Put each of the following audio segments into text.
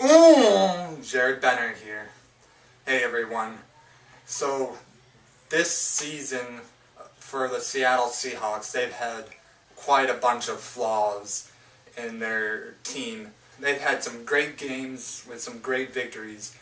Jared Benner here. Hey everyone. So this season for the Seattle Seahawks, they've had quite a bunch of flaws in their team. They've had some great games with some great victories,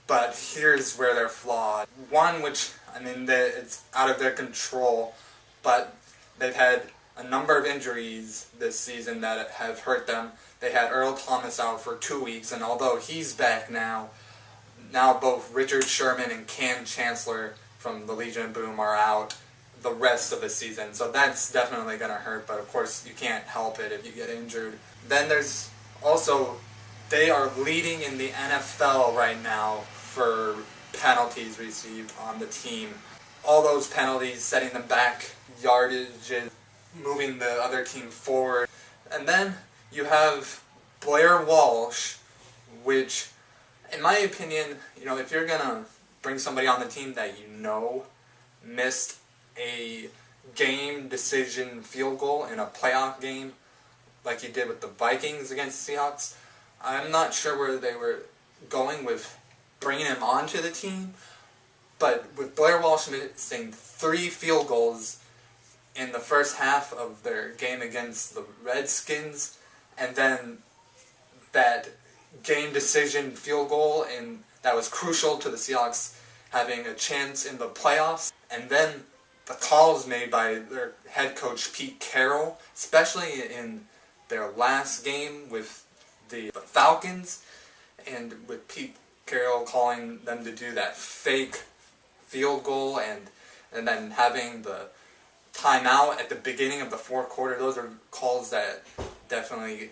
but here's where they're flawed. One, which, it's out of their control, but they've had a number of injuries this season that have hurt them. They had Earl Thomas out for 2 weeks, and although he's back now both Richard Sherman and Cam Chancellor from the Legion of Boom are out the rest of the season. So that's definitely going to hurt, but of course you can't help it if you get injured. Then there's also, they are leading in the NFL right now for penalties received on the team. All those penalties, setting them back yardages, moving the other team forward. And then you have Blair Walsh, which, in my opinion, if you're going to bring somebody on the team that missed a game decision field goal in a playoff game like you did with the Vikings against the Seahawks, I'm not sure where they were going with bringing him onto the team. But with Blair Walsh missing 3 field goals in the first half of their game against the Redskins, and then that game decision field goal that was crucial to the Seahawks having a chance in the playoffs, and then the calls made by their head coach Pete Carroll, especially in their last game with the Falcons, and with Pete Carroll calling them to do that fake field goal and then having the timeout at the beginning of the fourth quarter. Those are calls that definitely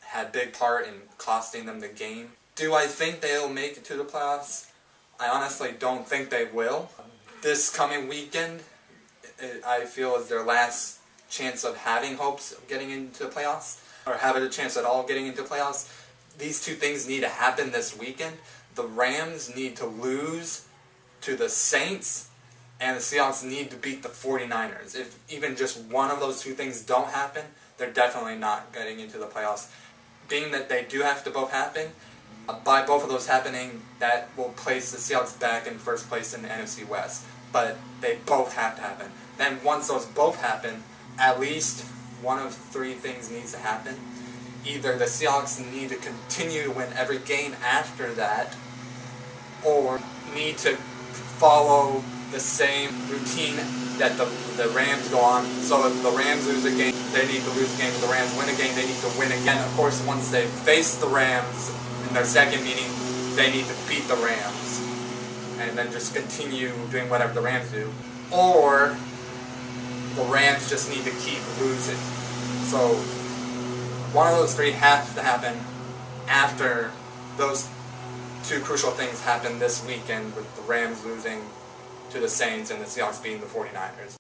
had a big part in costing them the game. Do I think they'll make it to the playoffs? I honestly don't think they will. This coming weekend, I feel, is their last chance of having hopes of getting into the playoffs, or having a chance at all getting into playoffs. These two things need to happen this weekend. The Rams need to lose to the Saints, and the Seahawks need to beat the 49ers. If even just one of those two things don't happen, they're definitely not getting into the playoffs. Being that they do have to both happen, by both of those happening, that will place the Seahawks back in first place in the NFC West. But they both have to happen. Then once those both happen, at least one of 3 things needs to happen. Either the Seahawks need to continue to win every game after that, or need to follow the same routine that the Rams go on. So if the Rams lose a game, they need to lose a game. If the Rams win a game, they need to win again. Of course, once they face the Rams in their second meeting, they need to beat the Rams, and then just continue doing whatever the Rams do. Or the Rams just need to keep losing. So one of those 3 has to happen after those 2 crucial things happen this weekend, with the Rams losing to the Saints and the Seahawks beating the 49ers.